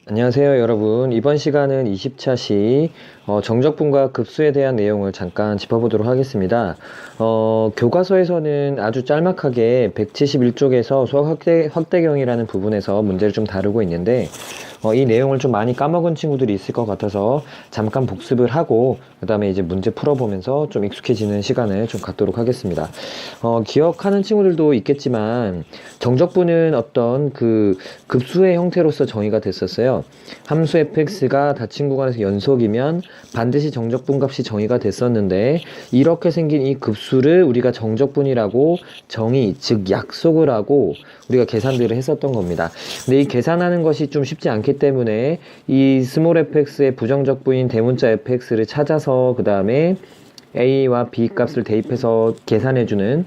안녕하세요, 여러분. 이번 시간은 20차시 정적분과 급수에 대한 내용을 잠깐 짚어보도록 하겠습니다. 교과서에서는 아주 짤막하게 171쪽에서 수학 확대경이라는 부분에서 문제를 좀 다루고 있는데, 이 내용을 좀 많이 까먹은 친구들이 있을 것 같아서 잠깐 복습을 하고 그 다음에 이제 문제 풀어보면서 좀 익숙해지는 시간을 좀 갖도록 하겠습니다. 기억하는 친구들도 있겠지만 정적분은 어떤 그 급수의 형태로서 정의가 됐었어요. 함수 fx가 닫힌 구간에서 연속이면 반드시 정적분 값이 정의가 됐었는데, 이렇게 생긴 이 급수를 우리가 정적분이라고 정의, 즉 약속을 하고 우리가 계산들을 했었던 겁니다. 근데 이 계산하는 것이 좀 쉽지 않기 때문에 이 스몰 fx의 부정적분인 대문자 fx를 찾아서 그 다음에 a와 b 값을 대입해서 계산해주는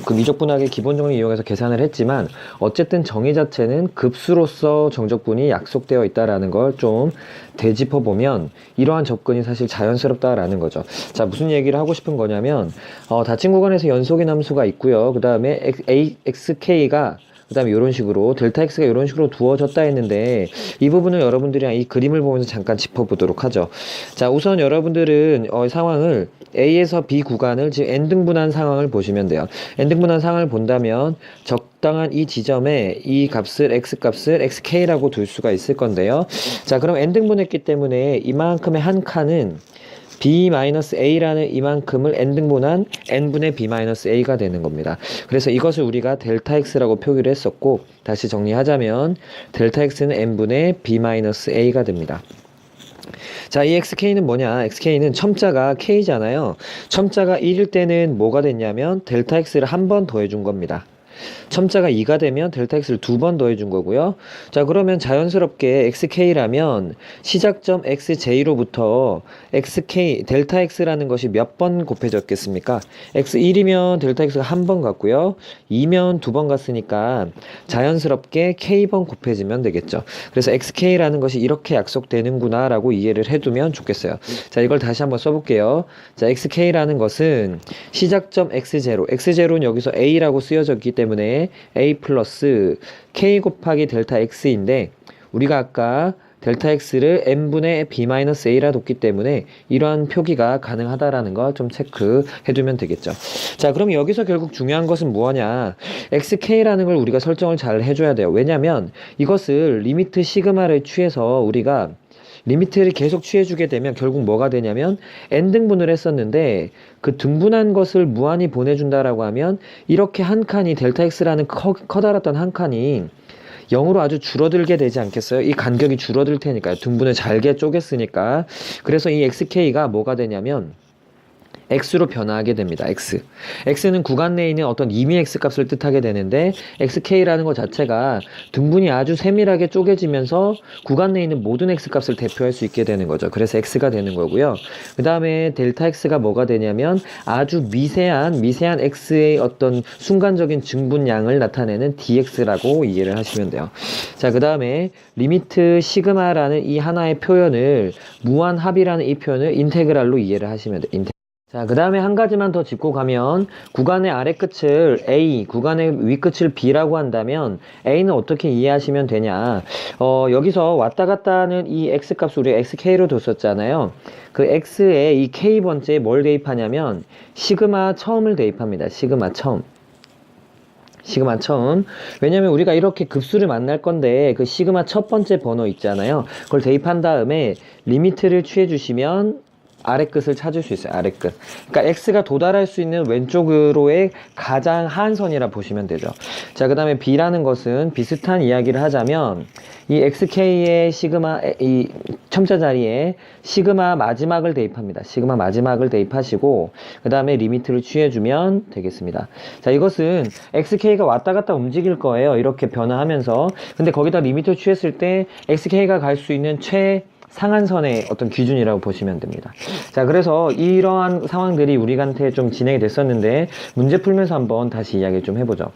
그 미적분학의 기본 정리 이용해서 계산을 했지만, 어쨌든 정의 자체는 급수로서 정적분이 약속되어 있다라는 걸 좀 되짚어 보면 이러한 접근이 사실 자연스럽다라는 거죠. 자, 무슨 얘기를 하고 싶은 거냐면 닫힌 구간에서 연속인 함수가 있고요. 그 다음에 xk가 그 다음에 이런 식으로 델타 x가 이런 식으로 두어졌다 했는데, 이 부분을 여러분들이랑 이 그림을 보면서 잠깐 짚어보도록 하죠. 자, 우선 여러분들은 상황을 A에서 B 구간을 지금 n등분한 상황을 보시면 돼요. n등분한 상황을 본다면 적당한 이 지점에 이 값을 x값을 xk라고 둘 수가 있을 건데요. 자, 그럼 n등분했기 때문에 이만큼의 한 칸은 b-a라는 이만큼을 n등분한 n분의 b-a가 되는 겁니다. 그래서 이것을 우리가 델타 x라고 표기를 했었고, 다시 정리하자면 델타 x는 n분의 b-a가 됩니다. 자, 이 xk는 뭐냐? xk는 첨자가 k잖아요. 첨자가 1일 때는 뭐가 됐냐면 델타 x를 한 번 더해준 겁니다. 첨자가 2가 되면 델타 x를 두 번 더해준 거고요. 자, 그러면 자연스럽게 xk라면 시작점 xj로부터 xk 델타 x라는 것이 몇 번 곱해졌겠습니까? x1이면 델타 x가 한 번 갔고요. 2면 두 번 갔으니까 자연스럽게 k번 곱해지면 되겠죠. 그래서 xk라는 것이 이렇게 약속되는구나 라고 이해를 해두면 좋겠어요. 자, 이걸 다시 한번 써볼게요. 자, xk라는 것은 시작점 x제로는 여기서 a라고 쓰여져 있기 때문에 a 플러스 k 곱하기 델타 x인데, 우리가 아까 델타 x를 n분의 b-a라 뒀기 때문에 이러한 표기가 가능하다라는 거 좀 체크해두면 되겠죠. 자, 그럼 여기서 결국 중요한 것은 뭐냐? xk라는 걸 우리가 설정을 잘 해줘야 돼요. 왜냐면 이것을 리미트 시그마를 취해서 우리가 리미트를 계속 취해주게 되면 결국 뭐가 되냐면 n등분을 했었는데 그 등분한 것을 무한히 보내준다라고 하면 이렇게 한 칸이 델타 x라는 커다랐던 한 칸이 0으로 아주 줄어들게 되지 않겠어요? 이 간격이 줄어들 테니까요. 등분을 잘게 쪼갰으니까. 그래서 이 xk가 뭐가 되냐면 x로 변화하게 됩니다. x는 구간 내에 있는 어떤 임의 x 값을 뜻하게 되는데, xk라는 것 자체가 등분이 아주 세밀하게 쪼개지면서 구간 내에 있는 모든 x 값을 대표할 수 있게 되는 거죠. 그래서 x가 되는 거고요. 그 다음에 델타 x가 뭐가 되냐면 아주 미세한 x의 어떤 순간적인 증분량을 나타내는 dx라고 이해를 하시면 돼요. 자, 그 다음에 리미트 시그마라는 이 하나의 표현을, 무한합이라는 이 표현을 인테그랄로 이해를 하시면 돼요. 자, 그 다음에 한 가지만 더 짚고 가면, 구간의 아래 끝을 A, 구간의 위 끝을 B라고 한다면 A는 어떻게 이해하시면 되냐? 여기서 왔다 갔다 하는 이 X값을 우리가 XK로 뒀었잖아요. 그 X에 이 K번째에 뭘 대입하냐면 시그마 처음을 대입합니다. 시그마 처음. 왜냐면 우리가 이렇게 급수를 만날 건데 그 시그마 첫 번째 번호 있잖아요. 그걸 대입한 다음에 리미트를 취해 주시면 아래 끝을 찾을 수 있어요. 아래 끝. 그러니까 x가 도달할 수 있는 왼쪽으로의 가장 하한선이라 보시면 되죠. 자, 그 다음에 b라는 것은 비슷한 이야기를 하자면 이 xk의 시그마, 이 첨자 자리에 시그마 마지막을 대입합니다. 시그마 마지막을 대입하시고 그 다음에 리미트를 취해주면 되겠습니다. 자, 이것은 xk가 왔다 갔다 움직일 거예요. 이렇게 변화하면서. 근데 거기다 리미트를 취했을 때 xk가 갈 수 있는 상한선의 어떤 기준이라고 보시면 됩니다. 자, 그래서 이러한 상황들이 우리한테 좀 진행이 됐었는데 문제 풀면서 한번 다시 이야기를 좀 해보죠.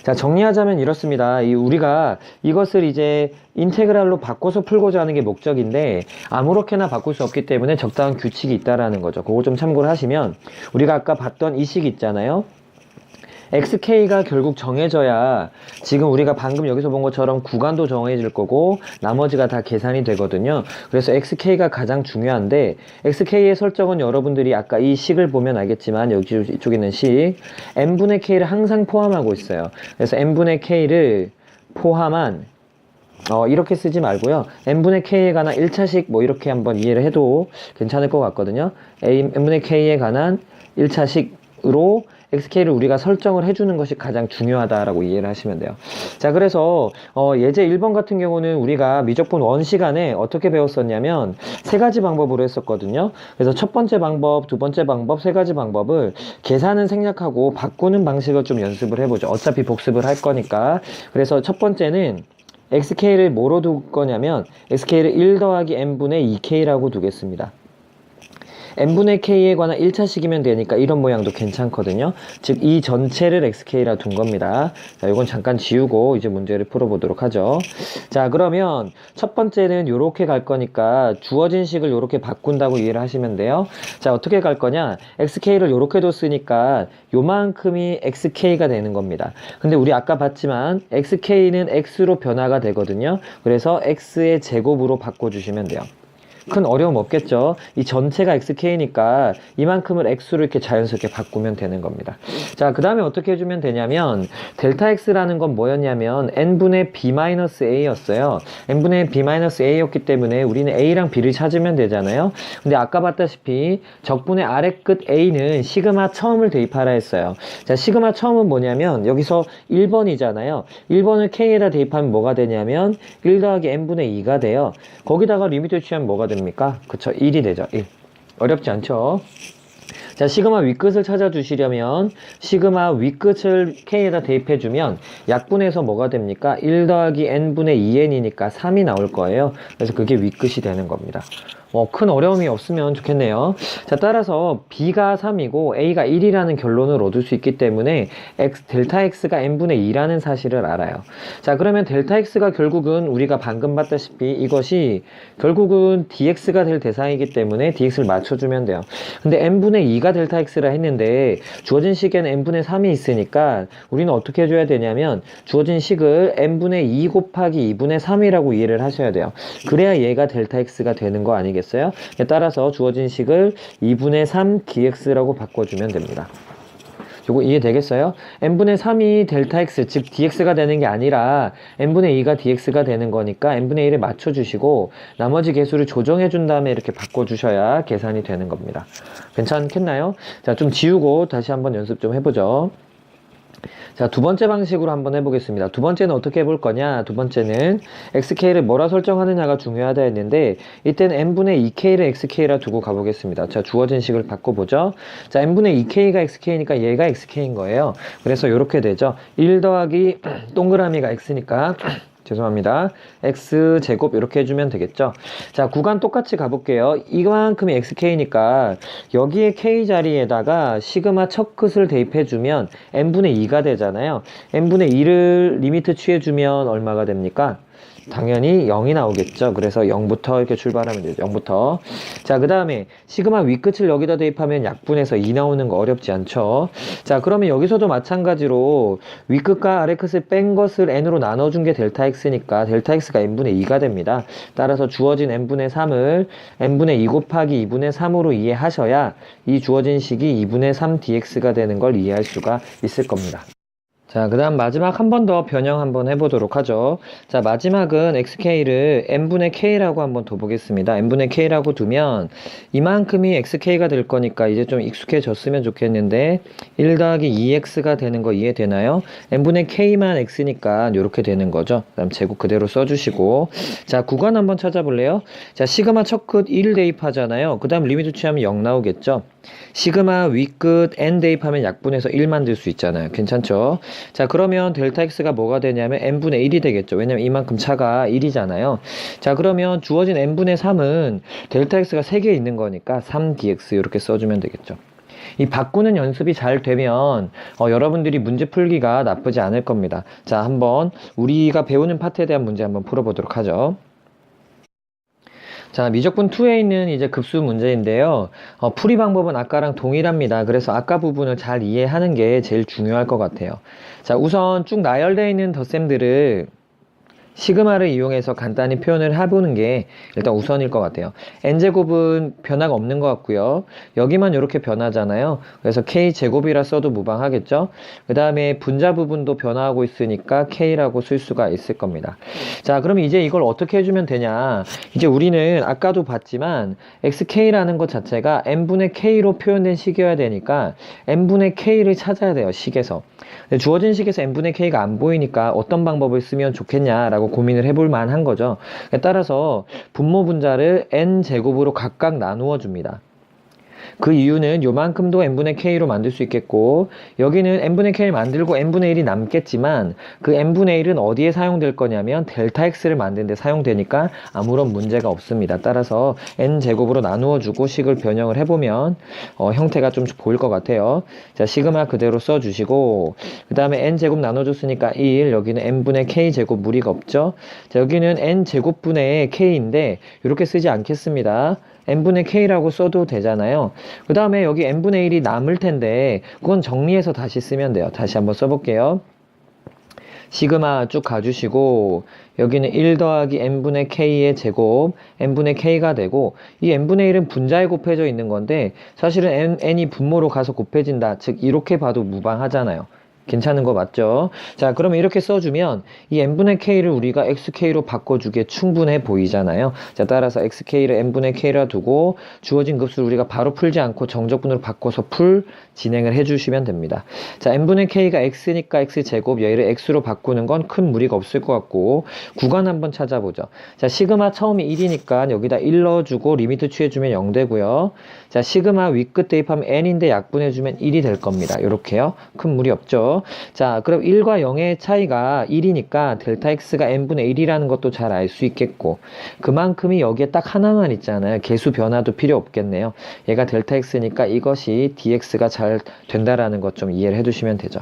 자, 정리하자면 이렇습니다. 우리가 이것을 이제 인테그랄로 바꿔서 풀고자 하는 게 목적인데 아무렇게나 바꿀 수 없기 때문에 적당한 규칙이 있다라는 거죠. 그거 좀 참고를 하시면, 우리가 아까 봤던 이 식 있잖아요. xk가 결국 정해져야 지금 우리가 방금 여기서 본 것처럼 구간도 정해질 거고 나머지가 다 계산이 되거든요. 그래서 xk가 가장 중요한데 xk의 설정은 여러분들이 아까 이 식을 보면 알겠지만 여기 이쪽에 있는 식 n분의 k를 항상 포함하고 있어요. 그래서 n분의 k를 포함한 이렇게 쓰지 말고요. n분의 k에 관한 1차식 뭐 이렇게 한번 이해를 해도 괜찮을 것 같거든요. n분의 k에 관한 1차식으로 xk를 우리가 설정을 해주는 것이 가장 중요하다라고 이해를 하시면 돼요. 자, 그래서 예제 1번 같은 경우는 우리가 미적분 1 시간에 어떻게 배웠었냐면 세 가지 방법으로 했었거든요. 그래서 첫 번째 방법, 두 번째 방법, 세 가지 방법을 계산은 생략하고 바꾸는 방식을 좀 연습을 해보죠. 어차피 복습을 할 거니까. 그래서 첫 번째는 xk를 뭐로 둘 거냐면 xk를 1 더하기 n분의 2k라고 두겠습니다. n분의 k에 관한 1차식이면 되니까 이런 모양도 괜찮거든요. 즉 이 전체를 xk라 둔 겁니다. 자, 이건 잠깐 지우고 이제 문제를 풀어보도록 하죠. 자, 그러면 첫 번째는 요렇게 갈 거니까 주어진 식을 요렇게 바꾼다고 이해를 하시면 돼요. 자, 어떻게 갈 거냐? xk를 요렇게 뒀으니까 요만큼이 xk가 되는 겁니다. 근데 우리 아까 봤지만 xk는 x로 변화가 되거든요. 그래서 x의 제곱으로 바꿔주시면 돼요. 큰 어려움 없겠죠. 이 전체가 xk니까 이만큼을 x로 이렇게 자연스럽게 바꾸면 되는 겁니다. 자, 그 다음에 어떻게 해주면 되냐면 델타 x라는 건 뭐였냐면 n분의 b-a 였어요. n분의 b-a였기 때문에 우리는 a랑 b를 찾으면 되잖아요. 근데 아까 봤다시피 적분의 아래 끝 a는 시그마 처음을 대입하라 했어요. 자, 시그마 처음은 뭐냐면 여기서 1번이잖아요. 1번을 k에다 대입하면 뭐가 되냐면 1 더하기 n분의 2가 돼요. 거기다가 리미트 취하면 뭐가 됩니까? 그쵸, 1이 되죠. 1. 어렵지 않죠? 자, 시그마 윗끝을 찾아주시려면 시그마 윗끝을 k에다 대입해주면 약분해서 뭐가 됩니까? 1 더하기 n분의 2n이니까 3이 나올 거예요. 그래서 그게 윗끝이 되는 겁니다. 큰 어려움이 없으면 좋겠네요. 자, 따라서 b가 3이고 a가 1이라는 결론을 얻을 수 있기 때문에 델타 x가 n분의 2라는 사실을 알아요. 자, 그러면 델타 x가 결국은 우리가 방금 봤다시피 이것이 결국은 dx가 될 대상이기 때문에 dx를 맞춰주면 돼요. 근데 n분의 2가 델타 x라 했는데 주어진 식에는 n분의 3이 있으니까 우리는 어떻게 해줘야 되냐면 주어진 식을 n분의 2 곱하기 2분의 3이라고 이해를 하셔야 돼요. 그래야 얘가 델타 x가 되는 거 아니겠어요? 따라서 주어진 식을 2분의 3 dx라고 바꿔주면 됩니다. 요거 이해되겠어요? n분의 3이 델타 x, 즉 dx가 되는 게 아니라 n분의 2가 dx가 되는 거니까 n분의 1에 맞춰주시고 나머지 개수를 조정해 준 다음에 이렇게 바꿔주셔야 계산이 되는 겁니다. 괜찮겠나요? 자, 좀 지우고 다시 한번 연습 좀 해보죠. 자, 두 번째 방식으로 한번 해보겠습니다. 두 번째는 어떻게 해볼 거냐? 두 번째는 xk를 뭐라 설정하느냐가 중요하다 했는데 이때는 n분의 2k를 xk라 두고 가보겠습니다. 자, 주어진 식을 바꿔보죠. 자, n분의 2k가 xk니까 얘가 xk인 거예요. 그래서 이렇게 되죠. 1 더하기 동그라미가 x니까 죄송합니다. x제곱 이렇게 해주면 되겠죠. 자, 구간 똑같이 가볼게요. 이만큼이 xk니까 여기에 k 자리에다가 시그마 첫 끝을 대입해주면 n분의 2가 되잖아요. n분의 2를 리미트 취해주면 얼마가 됩니까? 당연히 0이 나오겠죠. 그래서 0부터 이렇게 출발하면 되죠. 0부터. 자, 그 다음에 시그마 윗끝을 여기다 대입하면 약분해서 2 나오는 거 어렵지 않죠. 자, 그러면 여기서도 마찬가지로 윗끝과 아래끝을 뺀 것을 n으로 나눠준 게 델타 x니까 델타 x가 n분의 2가 됩니다. 따라서 주어진 n분의 3을 n분의 2 곱하기 2분의 3으로 이해하셔야 이 주어진 식이 2분의 3 dx가 되는 걸 이해할 수가 있을 겁니다. 자, 그 다음 마지막 한 번 더 변형 한번 해보도록 하죠. 자, 마지막은 xk를 n분의 k라고 한번 둬보겠습니다. n분의 k라고 두면 이만큼이 xk가 될 거니까 이제 좀 익숙해졌으면 좋겠는데 1 더하기 2x가 되는 거 이해되나요? n분의 k만 x니까 이렇게 되는 거죠. 그 다음 제곱 그대로 써주시고 자, 구간 한번 찾아볼래요? 자, 시그마 첫 끝 1 대입하잖아요. 그 다음 리미트 취하면 0 나오겠죠. 시그마 윗끝 n 대입하면 약분해서 1 만들 수 있잖아요. 괜찮죠? 자, 그러면 델타 x가 뭐가 되냐면 n분의 1이 되겠죠. 왜냐면 이만큼 차가 1이잖아요. 자, 그러면 주어진 n분의 3은 델타 x가 3개 있는 거니까 3dx 이렇게 써주면 되겠죠. 이 바꾸는 연습이 잘 되면 여러분들이 문제 풀기가 나쁘지 않을 겁니다. 자, 한번 우리가 배우는 파트에 대한 문제 한번 풀어보도록 하죠. 자, 미적분 2에 있는 이제 급수 문제인데요. 풀이 방법은 아까랑 동일합니다. 그래서 아까 부분을 잘 이해하는 게 제일 중요할 것 같아요. 자, 우선 쭉 나열되어 있는 덧셈들을 시그마를 이용해서 간단히 표현을 해보는 게 일단 우선일 것 같아요. n제곱은 변화가 없는 것 같고요. 여기만 이렇게 변하잖아요. 그래서 k제곱이라 써도 무방하겠죠. 그 다음에 분자 부분도 변화하고 있으니까 k라고 쓸 수가 있을 겁니다. 자, 그럼 이제 이걸 어떻게 해주면 되냐. 이제 우리는 아까도 봤지만 xk라는 것 자체가 n분의 k로 표현된 식이어야 되니까 n분의 k를 찾아야 돼요. 식에서. 주어진 식에서 n분의 k가 안 보이니까 어떤 방법을 쓰면 좋겠냐라고 고민을 해볼 만한 거죠. 따라서 분모 분자를 n제곱으로 각각 나누어 줍니다. 그 이유는 요만큼도 n분의 k로 만들 수 있겠고, 여기는 n분의 k를 만들고 n분의 1이 남겠지만 그 n분의 1은 어디에 사용될 거냐면 델타 x를 만드는 데 사용되니까 아무런 문제가 없습니다. 따라서 n제곱으로 나누어 주고 식을 변형을 해보면 형태가 좀 보일 것 같아요. 자, 시그마 그대로 써주시고, 그 다음에 n제곱 나눠줬으니까 1, 여기는 n분의 k제곱 무리가 없죠. 자, 여기는 n제곱분의 k인데 이렇게 쓰지 않겠습니다. n분의 k라고 써도 되잖아요. 그 다음에 여기 n분의 1이 남을 텐데 그건 정리해서 다시 쓰면 돼요. 다시 한번 써볼게요. 시그마 쭉 가주시고 여기는 1 더하기 n분의 k의 제곱 n분의 k가 되고, 이 n분의 1은 분자에 곱해져 있는 건데 사실은 n이 분모로 가서 곱해진다. 즉 이렇게 봐도 무방하잖아요. 괜찮은 거 맞죠? 자, 그러면 이렇게 써주면 이 n분의 k를 우리가 xk로 바꿔주기에 충분해 보이잖아요. 자, 따라서 xk를 n분의 k라 두고 주어진 급수를 우리가 바로 풀지 않고 정적분으로 바꿔서 진행을 해주시면 됩니다. 자, n분의 k가 x니까 x제곱, 얘를 x로 바꾸는 건 큰 무리가 없을 것 같고, 구간 한번 찾아보죠. 자, 시그마 처음이 1이니까 여기다 1 넣어주고 리미트 취해주면 0 되고요. 자, 시그마 윗끝 대입하면 n인데 약분해주면 1이 될 겁니다. 이렇게요. 큰 무리 없죠. 자, 그럼 1과 0의 차이가 1이니까 델타 x가 n분의 1이라는 것도 잘 알 수 있겠고, 그만큼이 여기에 딱 하나만 있잖아요. 개수 변화도 필요 없겠네요. 얘가 델타 x니까 이것이 dx가 잘 된다라는 것 좀 이해를 해두시면 되죠.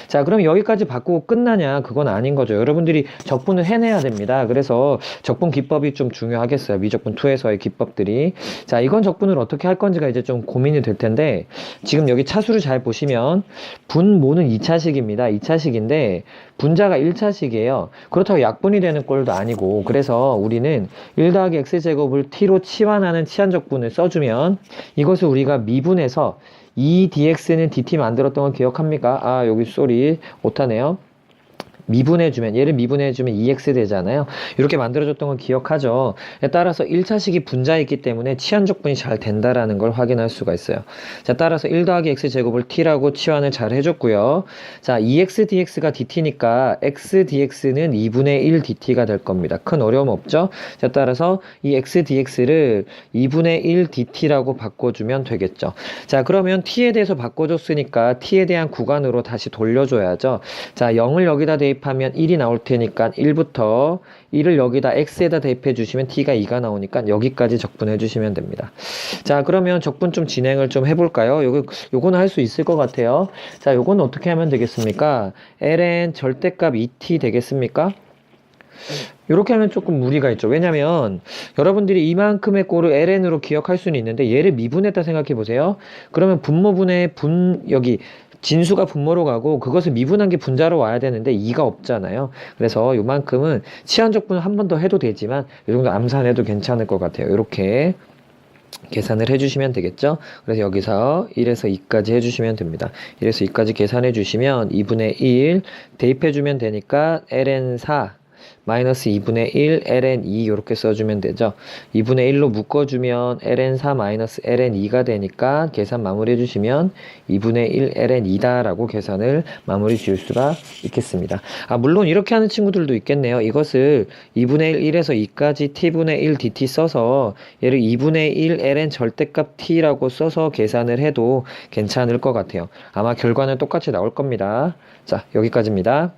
자, 그럼 여기까지 바꾸고 끝나냐? 그건 아닌 거죠. 여러분들이 적분을 해내야 됩니다. 그래서 적분 기법이 좀 중요하겠어요. 미적분 2에서의 기법들이. 자, 이건 적분을 어떻게 할 건지가 이제 좀 고민이 될 텐데, 지금 여기 차수를 잘 보시면 분모는 2차식입니다. 2차식인데 분자가 1차식이에요. 그렇다고 약분이 되는 꼴도 아니고, 그래서 우리는 1 더하기 x제곱을 t로 치환하는 치환적분을 써주면 이것을 우리가 미분해서 2dx는 dt 만들었던 걸 기억합니까? 아, 여기 쏘리 오타네요. 미분해주면, 얘를 미분해주면 2x 되잖아요. 이렇게 만들어줬던 걸 기억하죠. 따라서 1차식이 분자에 있기 때문에 치환적분이 잘 된다라는 걸 확인할 수가 있어요. 자, 따라서 1 더하기 x제곱을 t라고 치환을 잘 해줬고요. 자, 2x dx가 dt니까 x dx는 2분의 1 dt가 될 겁니다. 큰 어려움 없죠? 자, 따라서 이 x dx를 2분의 1 dt라고 바꿔주면 되겠죠. 자, 그러면 t에 대해서 바꿔줬으니까 t에 대한 구간으로 다시 돌려줘야죠. 자, 0을 여기다 대입하면 1이 나올 테니까 1부터 1을 여기다 x에다 대입해 주시면 t가 2가 나오니까 여기까지 적분해 주시면 됩니다. 자, 그러면 적분 좀 진행을 좀 해볼까요? 요거는 할 수 있을 것 같아요. 자, 요거는 어떻게 하면 되겠습니까? ln 절대값 2t 되겠습니까? 이렇게 하면 조금 무리가 있죠. 왜냐면 여러분들이 이만큼의 꼴을 ln으로 기억할 수는 있는데 얘를 미분했다 생각해 보세요. 그러면 분모분의 여기 진수가 분모로 가고 그것을 미분한 게 분자로 와야 되는데 2가 없잖아요. 그래서 요만큼은 치환적분을 한 번 더 해도 되지만 이 정도 암산해도 괜찮을 것 같아요. 이렇게 계산을 해주시면 되겠죠. 그래서 여기서 1에서 2까지 해주시면 됩니다. 1에서 2까지 계산해 주시면 2분의 1 대입해주면 되니까 ln4 마이너스 2분의 1 ln 2 이렇게 써주면 되죠. 2분의 1로 묶어주면 ln 4 마이너스 ln 2가 되니까 계산 마무리 해주시면 2분의 1 ln 2다 라고 계산을 마무리 지을 수가 있겠습니다. 아, 물론 이렇게 하는 친구들도 있겠네요. 이것을 2분의 1 1에서 2까지 t분의 1 dt 써서 얘를 2분의 1 ln 절대값 t라고 써서 계산을 해도 괜찮을 것 같아요. 아마 결과는 똑같이 나올 겁니다. 자, 여기까지입니다.